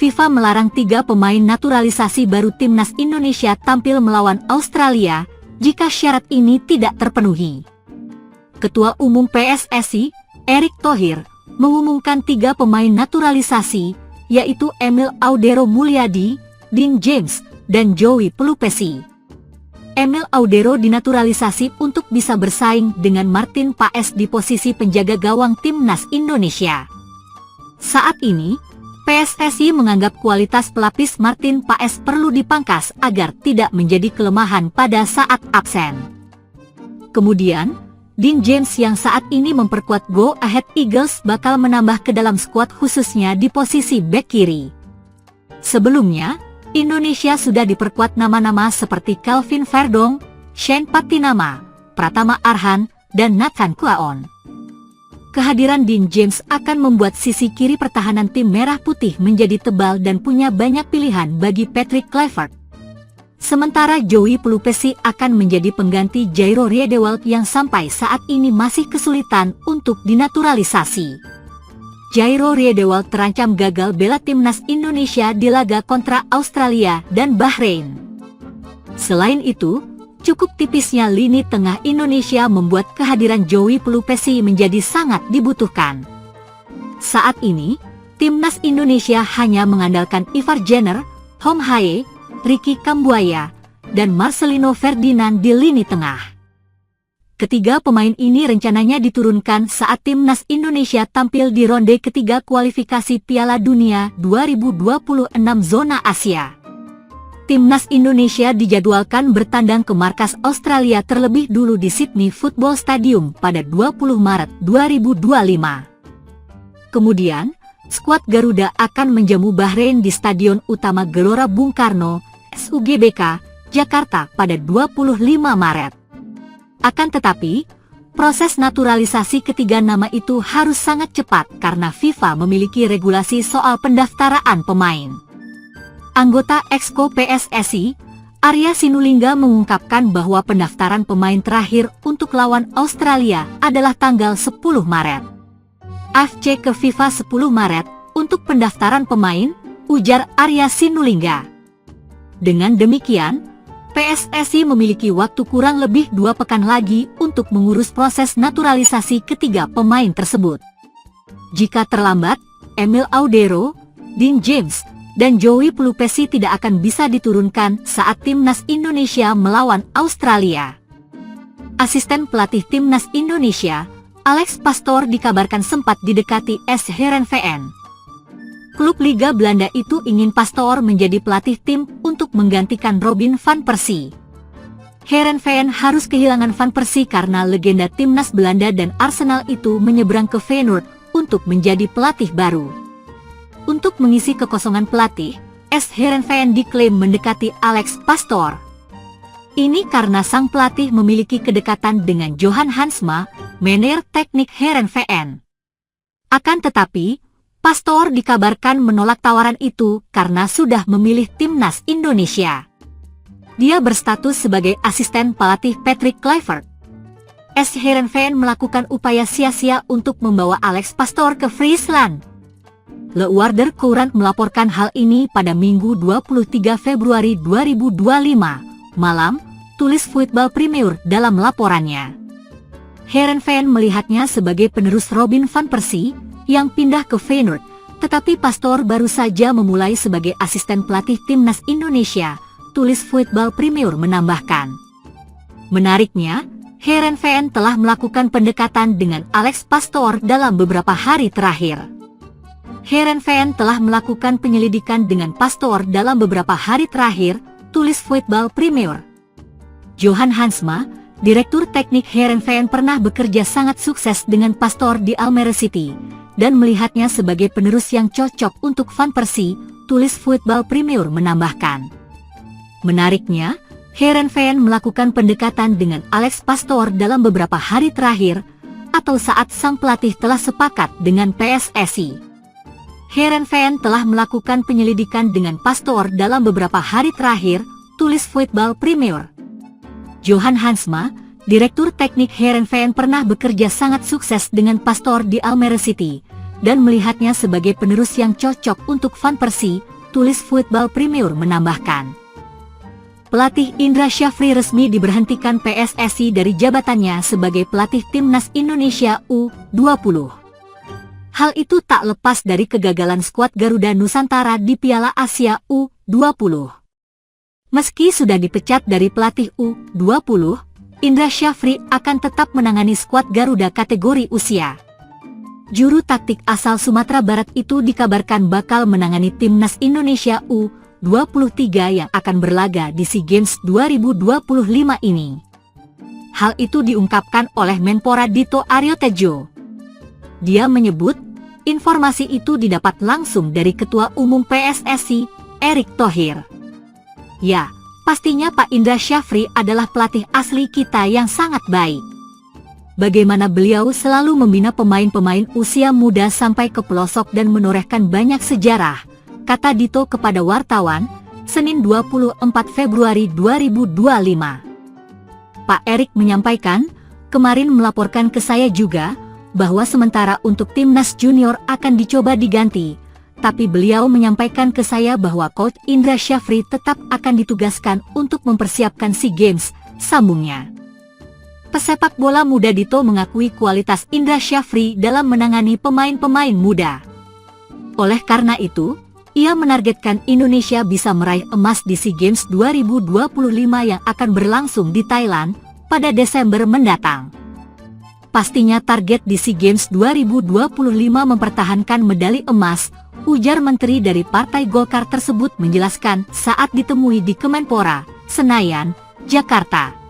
FIFA melarang 3 pemain naturalisasi baru timnas Indonesia tampil melawan Australia jika syarat ini tidak terpenuhi. Ketua Umum PSSI, Erick Thohir, mengumumkan 3 pemain naturalisasi, yaitu Emil Audero Mulyadi, Dean James, dan Joey Pelupesi. Emil Audero dinaturalisasi untuk bisa bersaing dengan Martin Paes di posisi penjaga gawang timnas Indonesia. Saat ini, PSSI menganggap kualitas pelapis Martin Paes perlu dipangkas agar tidak menjadi kelemahan pada saat absen. Kemudian, Dean James yang saat ini memperkuat Go Ahead Eagles bakal menambah ke dalam skuad khususnya di posisi bek kiri. Sebelumnya, Indonesia sudah diperkuat nama-nama seperti Kelvin Verdong, Shane Patinama, Pratama Arhan, dan Nathan Kwaon. Kehadiran Dean James akan membuat sisi kiri pertahanan tim merah putih menjadi tebal dan punya banyak pilihan bagi Patrick Kluivert. Sementara Joey Pelupesi akan menjadi pengganti Jairo Riedewald yang sampai saat ini masih kesulitan untuk dinaturalisasi. Jairo Riedewald terancam gagal bela timnas Indonesia di laga kontra Australia dan Bahrain. Selain itu, cukup tipisnya lini tengah Indonesia membuat kehadiran Joey Pelupesi menjadi sangat dibutuhkan. Saat ini, timnas Indonesia hanya mengandalkan Ivar Jenner, Hong Hae, Ricky Kambuaya, dan Marcelino Ferdinand di lini tengah. Ketiga pemain ini rencananya diturunkan saat timnas Indonesia tampil di ronde ketiga kualifikasi Piala Dunia 2026 zona Asia. Timnas Indonesia dijadwalkan bertandang ke markas Australia terlebih dulu di Sydney Football Stadium pada 20 Maret 2025. Kemudian, skuad Garuda akan menjamu Bahrain di Stadion Utama Gelora Bung Karno, SUGBK, Jakarta pada 25 Maret. Akan tetapi, proses naturalisasi ketiga nama itu harus sangat cepat karena FIFA memiliki regulasi soal pendaftaran pemain. Anggota Exco PSSI, Arya Sinulinga mengungkapkan bahwa pendaftaran pemain terakhir untuk lawan Australia adalah tanggal 10 Maret. AFC ke FIFA 10 Maret untuk pendaftaran pemain, ujar Arya Sinulinga. Dengan demikian, PSSI memiliki waktu kurang lebih 2 pekan lagi untuk mengurus proses naturalisasi ketiga pemain tersebut. Jika terlambat, Emil Audero, Dean James, dan Joey Pelupesi tidak akan bisa diturunkan saat timnas Indonesia melawan Australia. Asisten pelatih timnas Indonesia, Alex Pastoor dikabarkan sempat didekati AS Heerenveen. Klub Liga Belanda itu ingin Pastoor menjadi pelatih tim untuk menggantikan Robin van Persie. Heerenveen harus kehilangan Van Persie karena legenda timnas Belanda dan Arsenal itu menyeberang ke Feyenoord untuk menjadi pelatih baru. Untuk mengisi kekosongan pelatih, AS Heerenveen diklaim mendekati Alex Pastoor. Ini karena sang pelatih memiliki kedekatan dengan Johan Hansma, manajer teknik Heerenveen. Akan tetapi, Pastoor dikabarkan menolak tawaran itu karena sudah memilih timnas Indonesia. Dia berstatus sebagai asisten pelatih Patrick Kluivert. AS Heerenveen melakukan upaya sia-sia untuk membawa Alex Pastoor ke Friesland. Le Warder Courant melaporkan hal ini pada Minggu 23 Februari 2025 malam, tulis Voetbal Premier dalam laporannya. Heerenveen melihatnya sebagai penerus Robin van Persie yang pindah ke Feyenoord, tetapi Pastoor baru saja memulai sebagai asisten pelatih timnas Indonesia, tulis Voetbal Premier menambahkan. Menariknya, Heerenveen telah melakukan pendekatan dengan Alex Pastoor dalam beberapa hari terakhir. Heerenveen telah melakukan penyelidikan dengan Pastoor dalam beberapa hari terakhir, tulis Voetbal Premier. Johan Hansma, direktur teknik Heerenveen, pernah bekerja sangat sukses dengan Pastoor di Almere City dan melihatnya sebagai penerus yang cocok untuk Van Persie, tulis Voetbal Premier menambahkan. Menariknya, Heerenveen melakukan pendekatan dengan Alex Pastoor dalam beberapa hari terakhir, atau saat sang pelatih telah sepakat dengan PSSI. Heerenveen telah melakukan penyelidikan dengan Pastoor dalam beberapa hari terakhir, tulis Voetbal Premier. Johan Hansma, direktur teknik Heerenveen, pernah bekerja sangat sukses dengan Pastoor di Almere City dan melihatnya sebagai penerus yang cocok untuk Van Persie, tulis Football Premier menambahkan. Pelatih Indra Syafri resmi diberhentikan PSSI dari jabatannya sebagai pelatih Timnas Indonesia U20. Hal itu tak lepas dari kegagalan skuad Garuda Nusantara di Piala Asia U20. Meski sudah dipecat dari pelatih U20, Indra Syafri akan tetap menangani skuad Garuda kategori usia. Juru taktik asal Sumatera Barat itu dikabarkan bakal menangani Timnas Indonesia U23 yang akan berlaga di SEA Games 2025 ini. Hal itu diungkapkan oleh Menpora Dito Aryo Tejo. Dia menyebut, informasi itu didapat langsung dari Ketua Umum PSSI, Erick Thohir. Ya, pastinya Pak Indra Syafri adalah pelatih asli kita yang sangat baik. Bagaimana beliau selalu membina pemain-pemain usia muda sampai ke pelosok dan menorehkan banyak sejarah, kata Dito kepada wartawan, Senin 24 Februari 2025. Pak Erick menyampaikan, kemarin melaporkan ke saya juga, bahwa sementara untuk Timnas Junior akan dicoba diganti, tapi beliau menyampaikan ke saya bahwa Coach Indra Syafri tetap akan ditugaskan untuk mempersiapkan SEA Games, sambungnya. Pesepak bola muda Dito mengakui kualitas Indra Syafri dalam menangani pemain-pemain muda. Oleh karena itu, ia menargetkan Indonesia bisa meraih emas di SEA Games 2025 yang akan berlangsung di Thailand pada Desember mendatang. Pastinya target di SEA Games 2025 mempertahankan medali emas, ujar Menteri dari Partai Golkar tersebut menjelaskan saat ditemui di Kemenpora, Senayan, Jakarta.